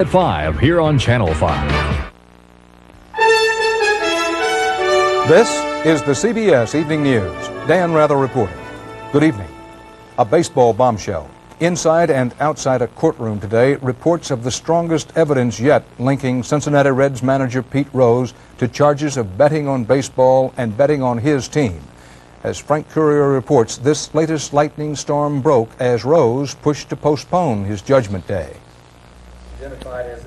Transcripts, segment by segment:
At 5 here on Channel 5. This is the CBS Evening News. Dan Rather reporting. Good evening. A baseball bombshell. Inside and outside a courtroom today, reports of the strongest evidence yet linking Cincinnati Reds manager Pete Rose to charges of betting on baseball and betting on his team. As Frank Courier reports, this latest lightning storm broke as Rose pushed to postpone his judgment day.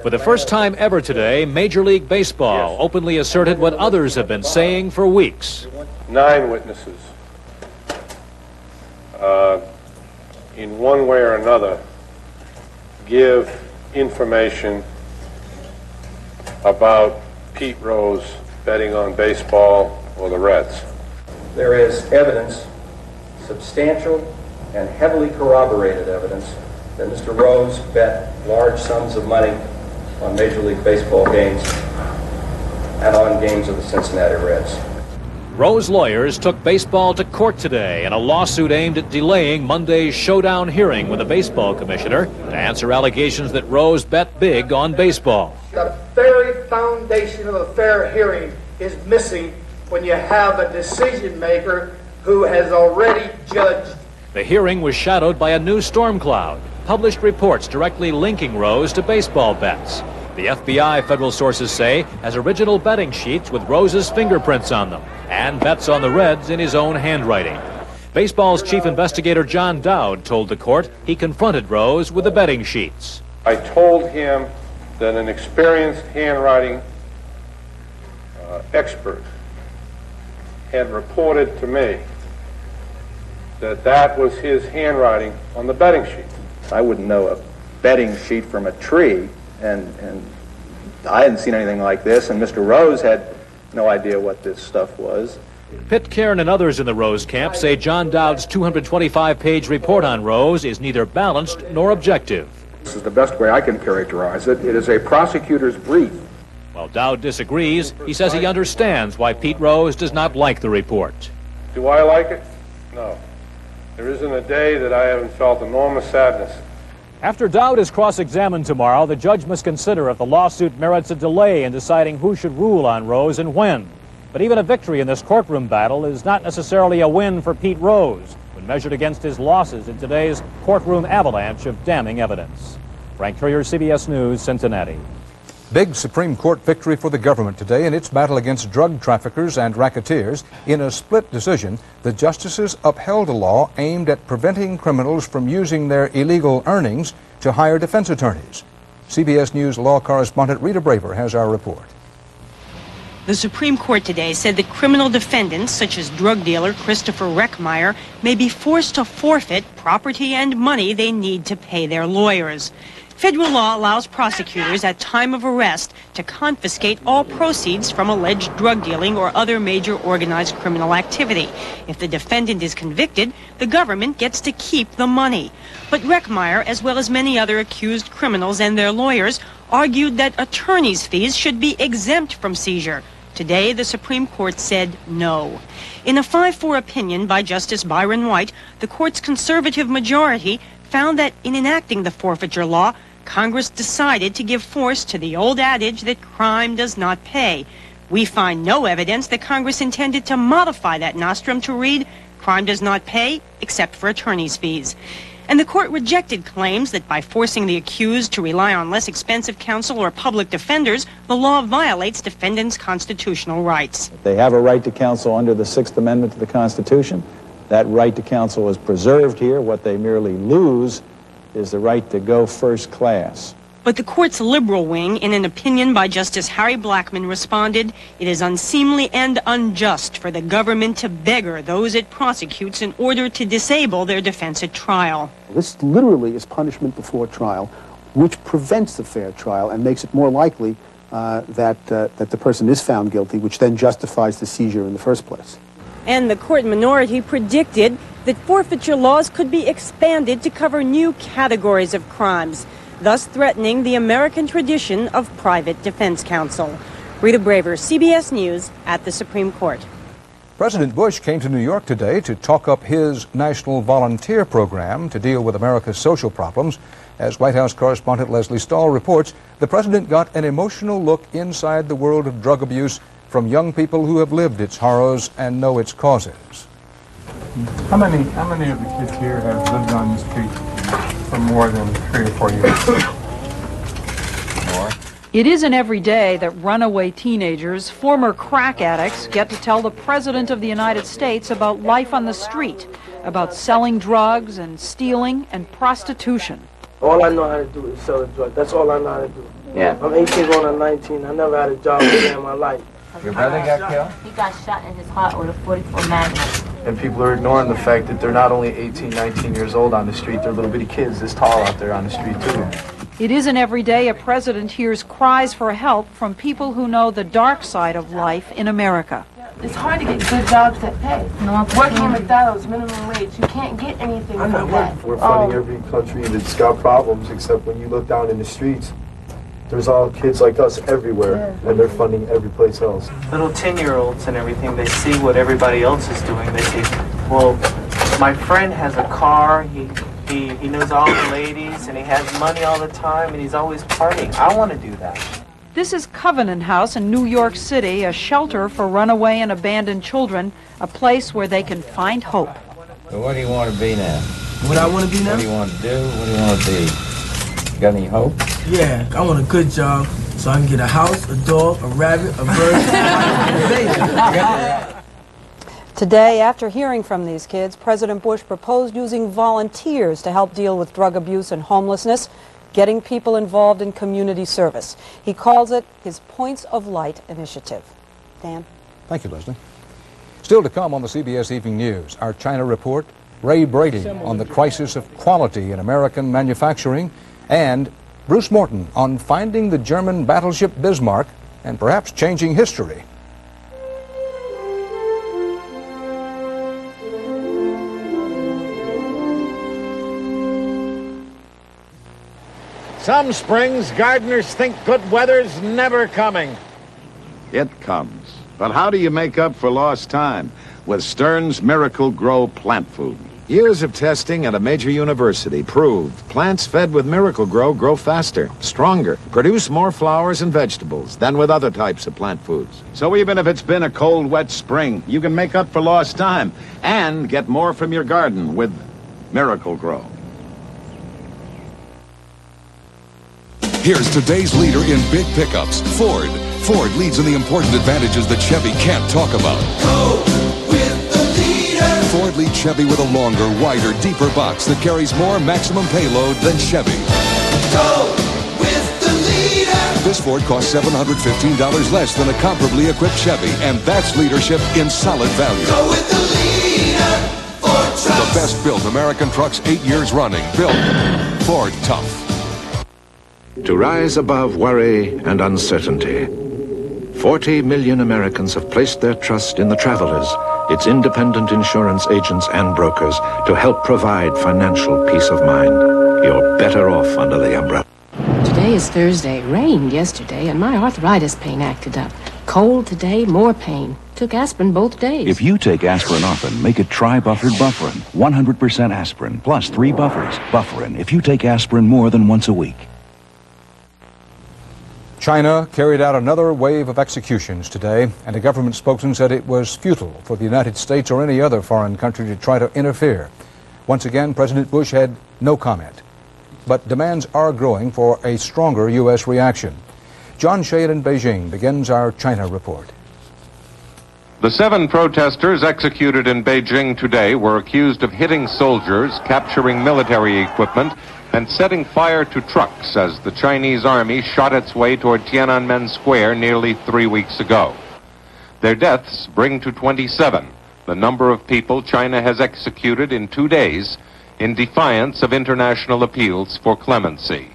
For the first time ever today, Major League Baseball openly asserted what others have been saying for weeks. 9 witnesses, in one way or another, give information about Pete Rose betting on baseball or the Reds. There is evidence, substantial and heavily corroborated evidence, that Mr. Rose bet large sums of money on Major League Baseball games and on games of the Cincinnati Reds. Rose lawyers took baseball to court today in a lawsuit aimed at delaying Monday's showdown hearing with the baseball commissioner to answer allegations that Rose bet big on baseball. The very foundation of a fair hearing is missing when you have a decision maker who has already judged. The hearing was shadowed by a new storm cloud. Published reports directly linking Rose to baseball bets. The FBI, federal sources say, has original betting sheets with Rose's fingerprints on them and bets on the Reds in his own handwriting. Baseball's chief investigator John Dowd told the court he confronted Rose with the betting sheets. I told him that an experienced handwriting expert had reported to me that that was his handwriting on the betting sheet. I wouldn't know a betting sheet from a tree, and I hadn't seen anything like this, and Mr. Rose had no idea what this stuff was. Pitt Cairn and others in the Rose camp say John Dowd's 225-page report on Rose is neither balanced nor objective. This is the best way I can characterize it. It is a prosecutor's brief. While Dowd disagrees, he says he understands why Pete Rose does not like the report. Do I like it? No. There isn't a day that I haven't felt enormous sadness. After Dowd is cross-examined tomorrow, the judge must consider if the lawsuit merits a delay in deciding who should rule on Rose and when. But even a victory in this courtroom battle is not necessarily a win for Pete Rose when measured against his losses in today's courtroom avalanche of damning evidence. Frank Courier, CBS News, Cincinnati. Big Supreme Court victory for the government today in its battle against drug traffickers and racketeers. In a split decision, the justices upheld a law aimed at preventing criminals from using their illegal earnings to hire defense attorneys. CBS News law correspondent Rita Braver has our report. The Supreme Court today said that criminal defendants, such as drug dealer Christopher Reckmeyer, may be forced to forfeit property and money they need to pay their lawyers. Federal law allows prosecutors at time of arrest to confiscate all proceeds from alleged drug dealing or other major organized criminal activity. If the defendant is convicted, the government gets to keep the money. But Reckmeyer, as well as many other accused criminals and their lawyers, argued that attorneys' fees should be exempt from seizure. Today, the Supreme Court said no. In a 5-4 opinion by Justice Byron White, the court's conservative majority found that in enacting the forfeiture law, Congress decided to give force to the old adage that crime does not pay. We find no evidence that Congress intended to modify that nostrum to read, crime does not pay except for attorney's fees. And the court rejected claims that by forcing the accused to rely on less expensive counsel or public defenders, the law violates defendants' constitutional rights. They have a right to counsel under the Sixth Amendment to the Constitution. That right to counsel is preserved here. What they merely lose is the right to go first class. But the court's liberal wing, in an opinion by Justice Harry Blackmun, responded, it is unseemly and unjust for the government to beggar those it prosecutes in order to disable their defense at trial. This literally is punishment before trial, which prevents the fair trial and makes it more likely that the person is found guilty, which then justifies the seizure in the first place. And the court minority predicted that forfeiture laws could be expanded to cover new categories of crimes, thus threatening the American tradition of private defense counsel. Rita Braver, CBS News, at the Supreme Court. President Bush came to New York today to talk up his national volunteer program to deal with America's social problems As White House correspondent Leslie Stahl reports, the president got an emotional look inside the world of drug abuse from young people who have lived its horrors and know its causes. How many of the kids here have lived on the street for more than 3 or 4 years? It isn't every day that runaway teenagers, former crack addicts, get to tell the President of the United States about life on the street, about selling drugs and stealing and prostitution. All I know how to do is sell a drug. That's all I know how to do. Yeah. I'm 18 going on 19. I never had a job a day in my life. Your brother got killed? He got shot in his heart with a 44 Magnum. And people are ignoring the fact that they're not only 18, 19 years old on the street, they're little bitty kids this tall out there on the street too. It isn't every day a president hears cries for help from people who know the dark side of life in America. It's hard to get good jobs that pay. Working at McDonald's, minimum wage, you can't get anything from that. We're funding every country that's got problems, except when you look down in the streets, there's all kids like us everywhere, and they're funding every place else. Little 10-year-olds and everything, they see what everybody else is doing. They say, well, my friend has a car, he knows all the ladies, and he has money all the time, and he's always partying. I want to do that. This is Covenant House in New York City, a shelter for runaway and abandoned children, a place where they can find hope. So what do you want to be now? What I want to be now? What do you want to do? What do you want to be? Got any hope? Yeah, I want a good job so I can get a house, a dog, a rabbit, a bird, and a baby. Today, after hearing from these kids, President Bush proposed using volunteers to help deal with drug abuse and homelessness, getting people involved in community service. He calls it his Points of Light initiative. Dan? Thank you, Leslie. Still to come on the CBS Evening News, our China report, Ray Brady on the crisis of quality in American manufacturing, and Bruce Morton on finding the German battleship Bismarck and perhaps changing history. Some springs, gardeners think good weather's never coming. It comes. But how do you make up for lost time? With Stern's Miracle Grow plant food. Years of testing at a major university proved plants fed with Miracle grow faster, stronger, produce more flowers and vegetables than with other types of plant foods. So even if it's been a cold, wet spring, you can make up for lost time and get more from your garden with Miracle Grow. Here's today's leader in big pickups, Ford. Ford leads in the important advantages that Chevy can't talk about. Go with the leader. Ford leads Chevy with a longer, wider, deeper box that carries more maximum payload than Chevy. Go with the leader. This Ford costs $715 less than a comparably equipped Chevy, and that's leadership in solid value. Go with the leader. Ford trucks. The best built American trucks 8 years running. Built Ford Tough. To rise above worry and uncertainty, 40 million Americans have placed their trust in the Travelers, its independent insurance agents and brokers, to help provide financial peace of mind. You're better off under the umbrella. Today is Thursday. It rained yesterday, and my arthritis pain acted up. Cold today, more pain. Took aspirin both days. If you take aspirin often, make it tri-buffered Bufferin. 100% aspirin, plus 3 buffers. Bufferin, if you take aspirin more than once a week. China carried out another wave of executions today, and a government spokesman said it was futile for the United States or any other foreign country to try to interfere. Once again, President Bush had no comment. But demands are growing for a stronger U.S. reaction. John Shade in Beijing begins our China report. The 7 protesters executed in Beijing today were accused of hitting soldiers, capturing military equipment, and setting fire to trucks as the Chinese army shot its way toward Tiananmen Square nearly 3 weeks ago. Their deaths bring to 27 the number of people China has executed in 2 days in defiance of international appeals for clemency.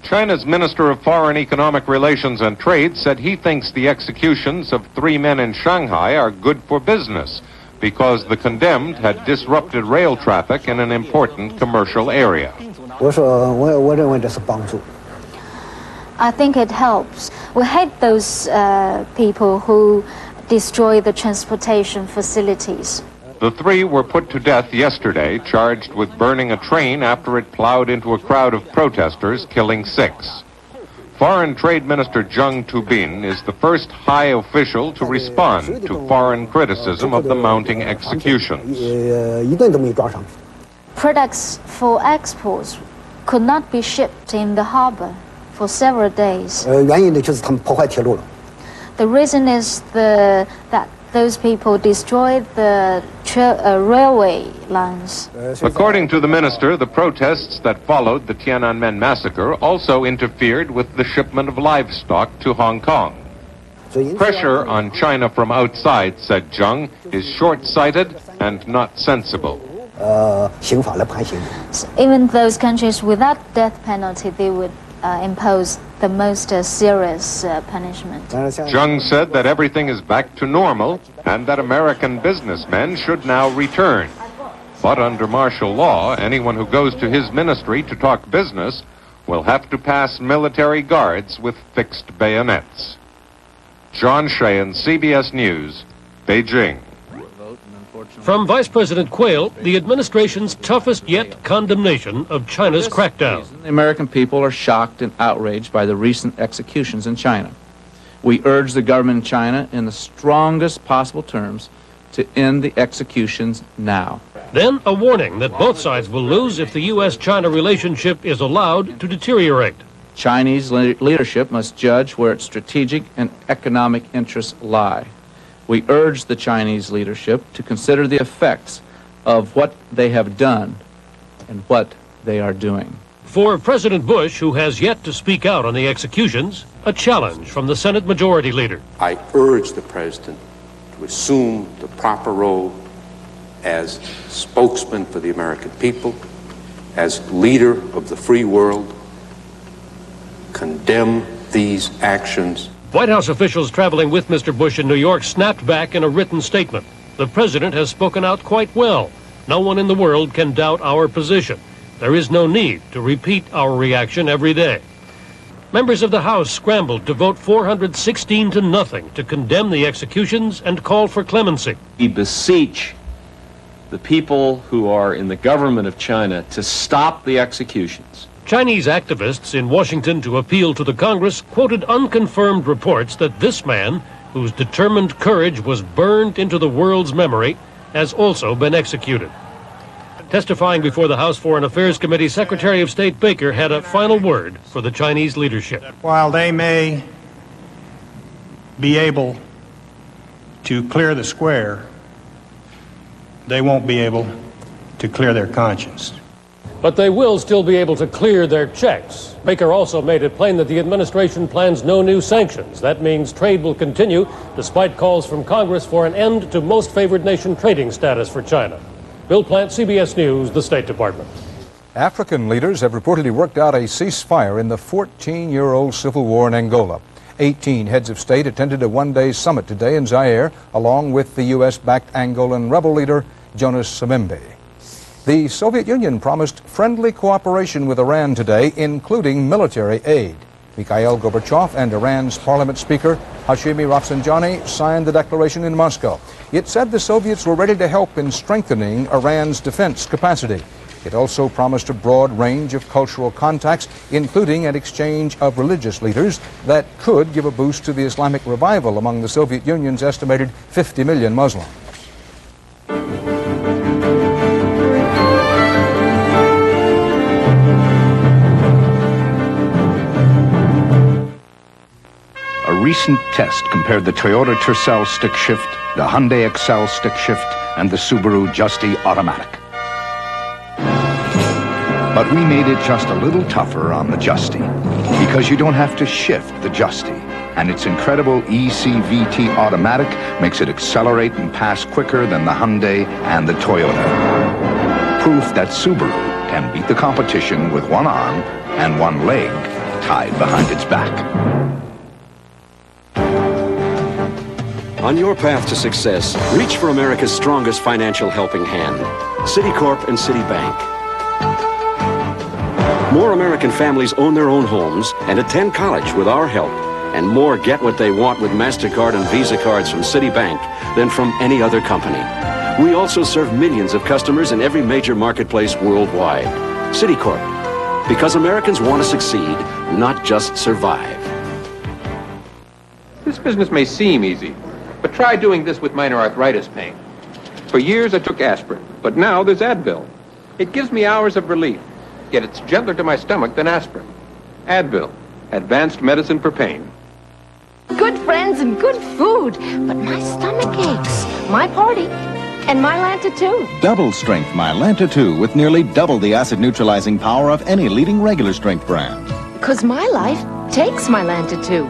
China's Minister of Foreign Economic Relations and Trade said he thinks the executions of 3 men in Shanghai are good for business because the condemned had disrupted rail traffic in an important commercial area. I think it helps. We hate those people who destroy the transportation facilities. The three were put to death yesterday, charged with burning a train after it plowed into a crowd of protesters, killing 6. Foreign Trade Minister Jung Tubin is the first high official to respond to foreign criticism of the mounting executions. Products for exports could not be shipped in the harbor for several days. The reason is that those people destroyed the railway lines. According to the minister, the protests that followed the Tiananmen massacre also interfered with the shipment of livestock to Hong Kong. Pressure on China from outside, said Jung, is short-sighted and not sensible. Even those countries without death penalty, they would impose the most serious punishment. Jung said that everything is back to normal and that American businessmen should now return. But under martial law, anyone who goes to his ministry to talk business will have to pass military guards with fixed bayonets. John Sheehan, CBS News, Beijing. From Vice President Quayle, the administration's toughest yet condemnation of China's crackdown. The American people are shocked and outraged by the recent executions in China. We urge the government in China in the strongest possible terms to end the executions now. Then a warning that both sides will lose if the U.S.-China relationship is allowed to deteriorate. Chinese leadership must judge where its strategic and economic interests lie. We urge the Chinese leadership to consider the effects of what they have done and what they are doing. For President Bush, who has yet to speak out on the executions, a challenge from the Senate Majority Leader. I urge the President to assume the proper role as spokesman for the American people, as leader of the free world, condemn these actions. White House officials traveling with Mr. Bush in New York snapped back in a written statement. The president has spoken out quite well. No one in the world can doubt our position. There is no need to repeat our reaction every day. Members of the House scrambled to vote 416-0 to condemn the executions and call for clemency. We beseech the people who are in the government of China to stop the executions. Chinese activists in Washington to appeal to the Congress quoted unconfirmed reports that this man, whose determined courage was burned into the world's memory, has also been executed. Testifying before the House Foreign Affairs Committee, Secretary of State Baker had a final word for the Chinese leadership. While they may be able to clear the square, they won't be able to clear their conscience. But they will still be able to clear their checks. Baker also made it plain that the administration plans no new sanctions. That means trade will continue, despite calls from Congress for an end to most favored nation trading status for China. Bill Plant, CBS News, the State Department. African leaders have reportedly worked out a ceasefire in the 14-year-old civil war in Angola. 18 heads of state attended a one-day summit today in Zaire, along with the U.S.-backed Angolan rebel leader Jonas Savimbi. The Soviet Union promised friendly cooperation with Iran today, including military aid. Mikhail Gorbachev and Iran's parliament speaker Hashemi Rafsanjani signed the declaration in Moscow. It said the Soviets were ready to help in strengthening Iran's defense capacity. It also promised a broad range of cultural contacts, including an exchange of religious leaders that could give a boost to the Islamic revival among the Soviet Union's estimated 50 million Muslims. A recent test compared the Toyota Tercel stick shift, the Hyundai Excel stick shift, and the Subaru Justy automatic. But we made it just a little tougher on the Justy, because you don't have to shift the Justy, and its incredible ECVT automatic makes it accelerate and pass quicker than the Hyundai and the Toyota. Proof that Subaru can beat the competition with one arm and one leg tied behind its back. On your path to success, reach for America's strongest financial helping hand, Citicorp and Citibank. More American families own their own homes and attend college with our help, and more get what they want with MasterCard and Visa cards from Citibank than from any other company. We also serve millions of customers in every major marketplace worldwide. Citicorp, because Americans want to succeed, not just survive. This business may seem easy, but try doing this with minor arthritis pain. For years I took aspirin, but now there's Advil. It gives me hours of relief, yet it's gentler to my stomach than aspirin. Advil, advanced medicine for pain. Good friends and good food, but my stomach aches. My party, and my Lanta too. Double strength Mylanta 2 with nearly double the acid neutralizing power of any leading regular strength brand. Because my life takes my Lanta 2.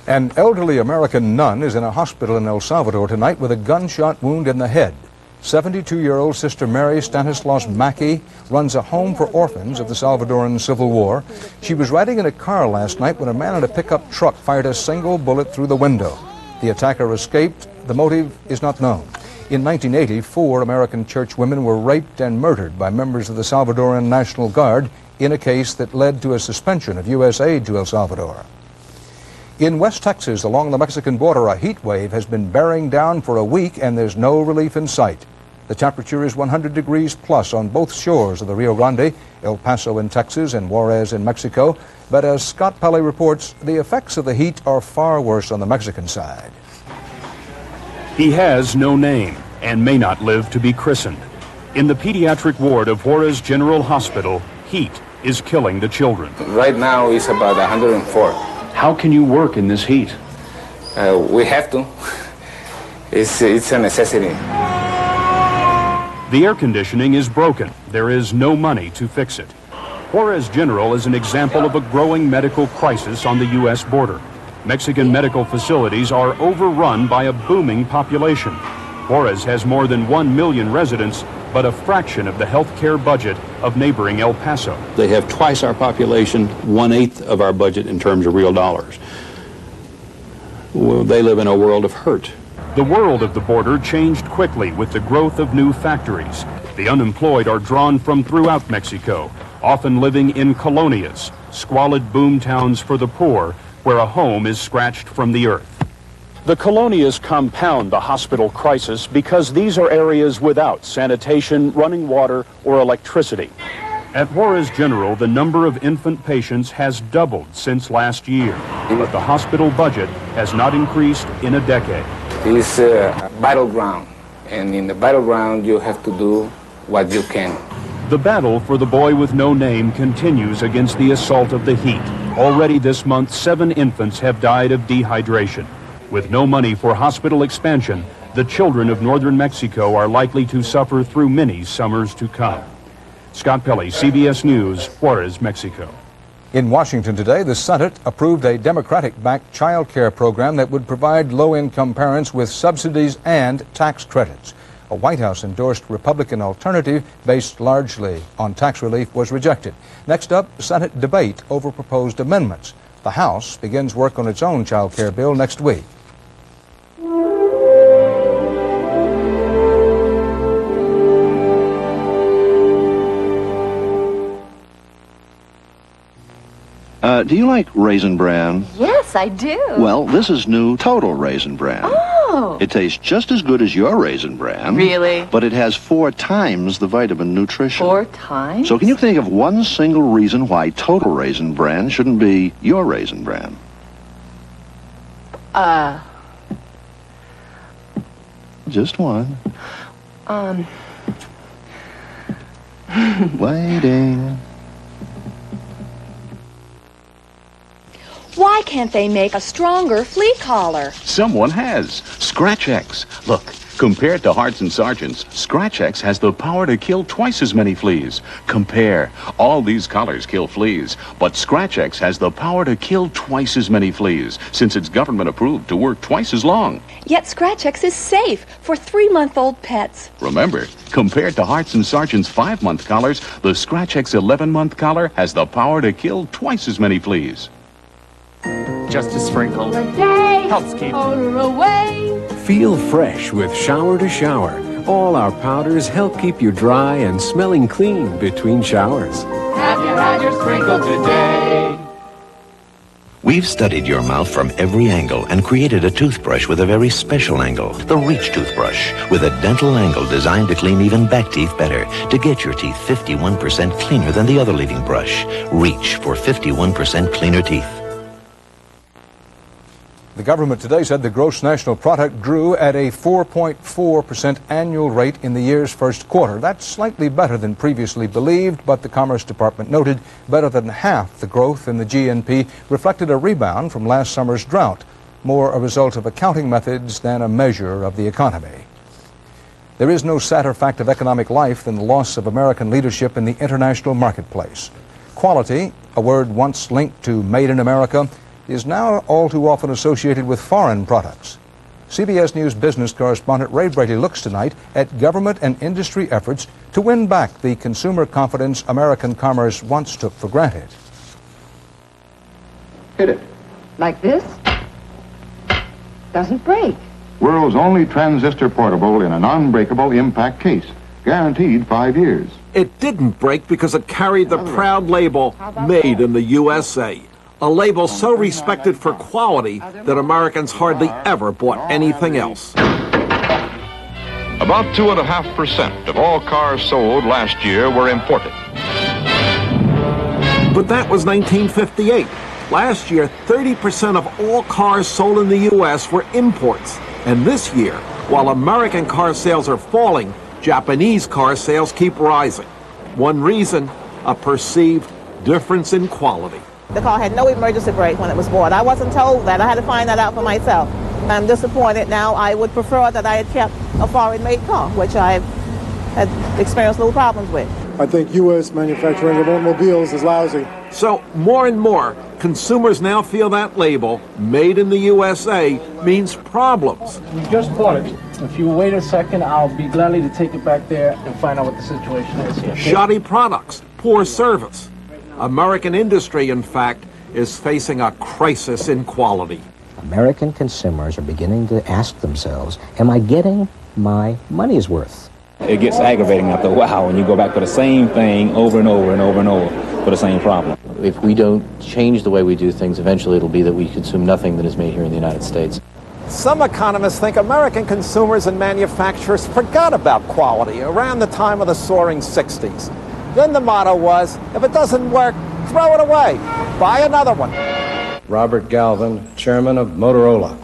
An elderly American nun is in a hospital in El Salvador tonight with a gunshot wound in the head. 72-year-old Sister Mary Stanislaus Mackey runs a home for orphans of the Salvadoran Civil War. She was riding in a car last night when a man in a pickup truck fired a single bullet through the window. The attacker escaped. The motive is not known. In 1980, 4 American church women were raped and murdered by members of the Salvadoran National Guard in a case that led to a suspension of U.S. aid to El Salvador. In West Texas, along the Mexican border, a heat wave has been bearing down for a week and there's no relief in sight. The temperature is 100 degrees plus on both shores of the Rio Grande, El Paso in Texas and Juarez in Mexico. But as Scott Pelley reports, the effects of the heat are far worse on the Mexican side. He has no name and may not live to be christened. In the pediatric ward of Juarez General Hospital, heat is killing the children. Right now it's about 104. How can you work in this heat? We have to. It's a necessity. The air conditioning is broken. There is no money to fix it. Juarez General is an example of a growing medical crisis on the U.S. border. Mexican medical facilities are overrun by a booming population. Juarez has more than 1 million residents, but a fraction of the health care budget of neighboring El Paso. They have twice our population, 1/8 of our budget in terms of real dollars. Well, they live in a world of hurt. The world of the border changed quickly with the growth of new factories. The unemployed are drawn from throughout Mexico, often living in colonias, squalid boom towns for the poor, where a home is scratched from the earth. The colonias compound the hospital crisis because these are areas without sanitation, running water, or electricity. At Juarez General, the number of infant patients has doubled since last year, but the hospital budget has not increased in a decade. It's a battleground, and in the battleground you have to do what you can. The battle for the boy with no name continues against the assault of the heat. Already this month, 7 infants have died of dehydration. With no money for hospital expansion, the children of northern Mexico are likely to suffer through many summers to come. Scott Pelley, CBS News, Juarez, Mexico. In Washington today, the Senate approved a Democratic-backed child care program that would provide low-income parents with subsidies and tax credits. A White House-endorsed Republican alternative based largely on tax relief was rejected. Next up, Senate debate over proposed amendments. The House begins work on its own child care bill next week. Do you like Raisin Bran? Yes, I do. Well, this is new Total Raisin Bran. Oh. It tastes just as good as your Raisin Bran. Really? But it has 4 times the vitamin nutrition. 4 times? So can you think of one single reason why Total Raisin Bran shouldn't be your Raisin Bran? Just one. Waiting. Why can't they make a stronger flea collar? Someone has. Scratch X. Look, compared to Hearts and Sergeants, Scratch X has the power to kill twice as many fleas. Compare. All these collars kill fleas, but Scratch X has the power to kill twice as many fleas, since it's government approved to work twice as long. Yet Scratch X is safe for 3-month-old pets. Remember, compared to Hearts and Sergeants' 5-month collars, the Scratch X 11-month collar has the power to kill twice as many fleas. Just a sprinkle. A day helps keep odor away. Feel fresh with Shower to Shower. All our powders help keep you dry and smelling clean between showers. Have you had your sprinkle today? We've studied your mouth from every angle and created a toothbrush with a very special angle, the Reach toothbrush, with a dental angle designed to clean even back teeth better, to get your teeth 51% cleaner than the other leading brush. Reach for 51% cleaner teeth. The government today said the gross national product grew at a 4.4% annual rate in the year's first quarter. That's slightly better than previously believed, but the Commerce Department noted better than half the growth in the GNP reflected a rebound from last summer's drought, more a result of accounting methods than a measure of the economy. There is no sadder fact of economic life than the loss of American leadership in the international marketplace. Quality, a word once linked to Made in America, is now all too often associated with foreign products. CBS News business correspondent Ray Brady looks tonight at government and industry efforts to win back the consumer confidence American commerce once took for granted. Hit it. Like this? Doesn't break. World's only transistor portable in a non-breakable impact case. Guaranteed 5 years. It didn't break because it carried the proud label, Made in the USA. A label so respected for quality that Americans hardly ever bought anything else. About 2.5% of all cars sold last year were imported. But that was 1958. Last year, 30% of all cars sold in the U.S. were imports. And this year, while American car sales are falling, Japanese car sales keep rising. One reason, a perceived difference in quality. The car had no emergency brake when it was bought. I wasn't told that. I had to find that out for myself. I'm disappointed now. I would prefer that I had kept a foreign-made car, which I had experienced little problems with. I think U.S. manufacturing of automobiles is lousy. So more and more, consumers now feel that label, Made in the USA, means problems. We just bought it. If you wait a second, I'll be gladly to take it back there and find out what the situation is here. Okay? Shoddy products, poor service. American industry, in fact, is facing a crisis in quality. American consumers are beginning to ask themselves, am I getting my money's worth? It gets aggravating after a while when you go back for the same thing over and over and over and over for the same problem. If we don't change the way we do things, eventually it'll be that we consume nothing that is made here in the United States. Some economists think American consumers and manufacturers forgot about quality around the time of the soaring 60s. Then the motto was, if it doesn't work, throw it away. Buy another one. Robert Galvin, chairman of Motorola.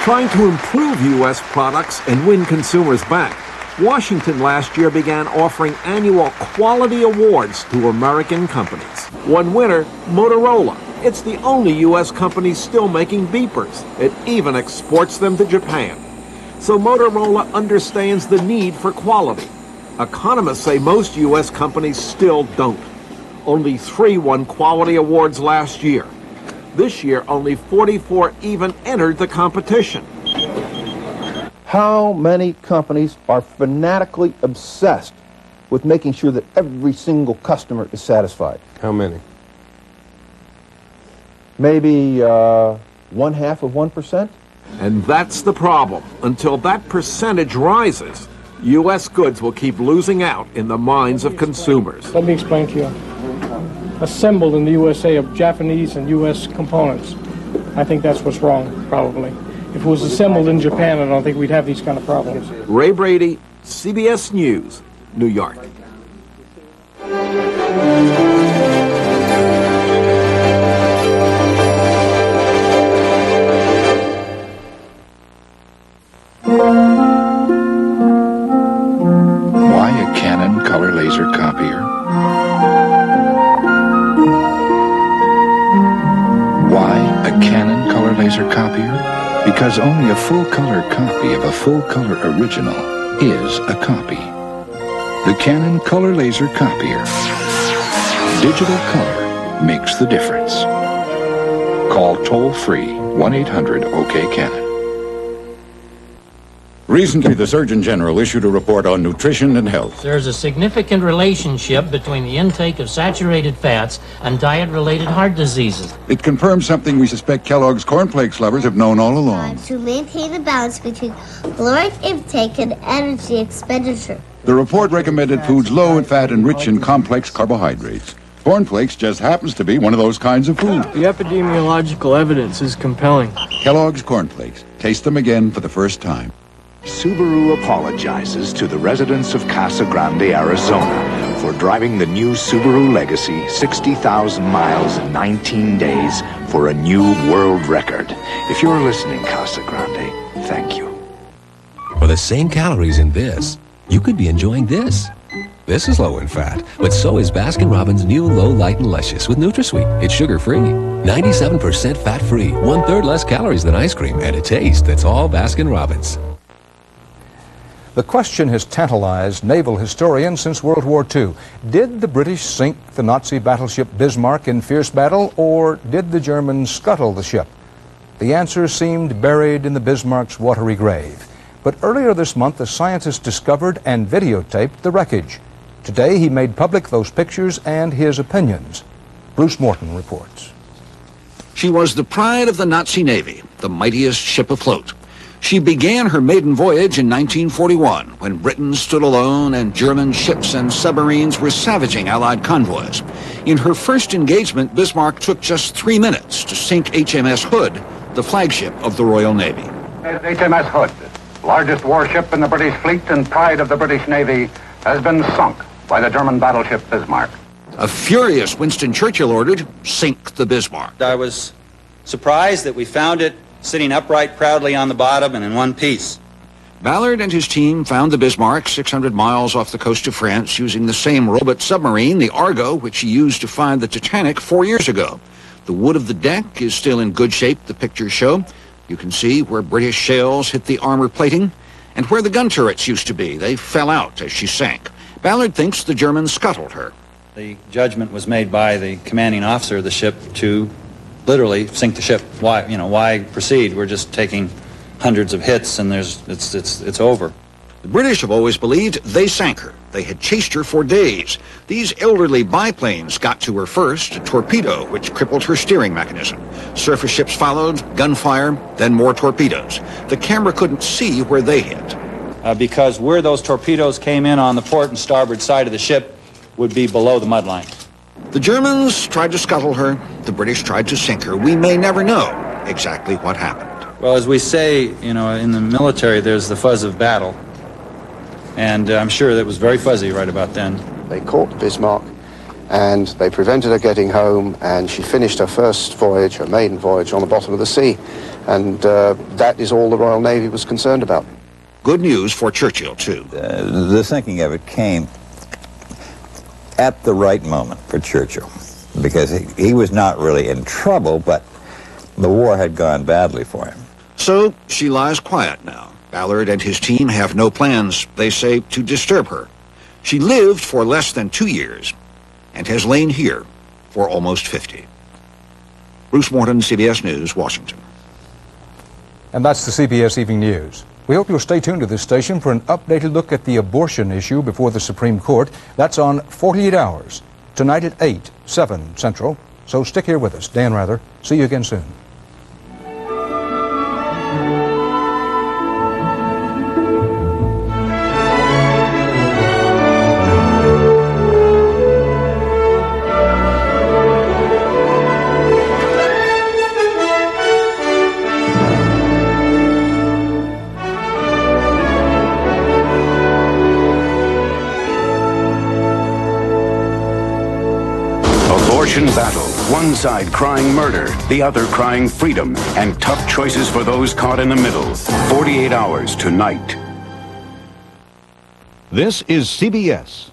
Trying to improve U.S. products and win consumers back, Washington last year began offering annual quality awards to American companies. One winner, Motorola. It's the only U.S. company still making beepers. It even exports them to Japan. So Motorola understands the need for quality. Economists say most U.S. companies still don't. Only 3 won quality awards last year. This year, only 44 even entered the competition. How many companies are fanatically obsessed with making sure that every single customer is satisfied? How many? Maybe 0.5%? And that's the problem. Until that percentage rises, U.S. goods will keep losing out in the minds of consumers. Let me explain to you. Assembled in the USA of Japanese and U.S. components. I think that's what's wrong, probably. If it was assembled in Japan, I don't think we'd have these kind of problems. Ray Brady, CBS News, New York. Why a Canon color laser copier? Why a Canon color laser copier? Because only a full-color copy of a full-color original is a copy. The Canon color laser copier. Digital color makes the difference. Call toll-free 1-800-OK-CANON. Recently, the Surgeon General issued a report on nutrition and health. There's a significant relationship between the intake of saturated fats and diet-related heart diseases. It confirms something we suspect Kellogg's cornflakes lovers have known all along. To maintain a balance between caloric intake and energy expenditure. The report recommended foods low in fat and rich in complex carbohydrates. Cornflakes just happens to be one of those kinds of food. The epidemiological evidence is compelling. Kellogg's Cornflakes. Taste them again for the first time. Subaru apologizes to the residents of Casa Grande, Arizona, for driving the new Subaru Legacy 60,000 miles in 19 days for a new world record. If you're listening, Casa Grande, thank you. For the same calories in this, you could be enjoying this. This is low in fat, but so is Baskin-Robbins' new Low, Light, and Luscious with NutraSweet. It's sugar-free, 97% fat-free, 1/3 less calories than ice cream, and a taste that's all Baskin-Robbins. The question has tantalized naval historians since World War II. Did the British sink the Nazi battleship Bismarck in fierce battle, or did the Germans scuttle the ship? The answer seemed buried in the Bismarck's watery grave. But earlier this month, a scientist discovered and videotaped the wreckage. Today, he made public those pictures and his opinions. Bruce Morton reports. She was the pride of the Nazi Navy, the mightiest ship afloat. She began her maiden voyage in 1941, when Britain stood alone and German ships and submarines were savaging Allied convoys. In her first engagement, Bismarck took just 3 minutes to sink HMS Hood, the flagship of the Royal Navy. HMS Hood, largest warship in the British fleet and pride of the British Navy, has been sunk by the German battleship Bismarck. A furious Winston Churchill ordered, "Sink the Bismarck." I was surprised that we found it sitting upright proudly on the bottom and in one piece. Ballard and his team found the Bismarck 600 miles off the coast of France using the same robot submarine, the Argo, which he used to find the Titanic 4 years ago. The wood of the deck is still in good shape, the pictures show. You can see where British shells hit the armor plating and where the gun turrets used to be. They fell out as she sank. Ballard thinks the Germans scuttled her. The judgment was made by the commanding officer of the ship to literally sink the ship. Why proceed? We're just taking hundreds of hits and it's over. The British have always believed they sank her. They had chased her for days. These elderly biplanes got to her first, a torpedo which crippled her steering mechanism. Surface ships followed, gunfire, then more torpedoes. The camera couldn't see where they hit. Because where those torpedoes came in on the port and starboard side of the ship would be below the mudline. The Germans tried to scuttle her. The British tried to sink her. We may never know exactly what happened. Well, as we say, in the military, there's the fuzz of battle. And I'm sure that was very fuzzy right about then. They caught Bismarck and they prevented her getting home, and she finished her first voyage, her maiden voyage, on the bottom of the sea. And that is all the Royal Navy was concerned about. Good news for Churchill, too. The sinking of it came at the right moment for Churchill, because he was not really in trouble, but the war had gone badly for him. So she lies quiet now. Ballard and his team have no plans, they say, to disturb her. She lived for less than 2 years and has lain here for almost 50. Bruce Morton, CBS News, Washington. And that's the CBS Evening News. We hope you'll stay tuned to this station for an updated look at the abortion issue before the Supreme Court. That's on 48 Hours, tonight at 8, 7 Central. So stick here with us. Dan Rather. See you again soon. Battle. One side crying murder, the other crying freedom, and tough choices for those caught in the middle. 48 Hours tonight. This is CBS.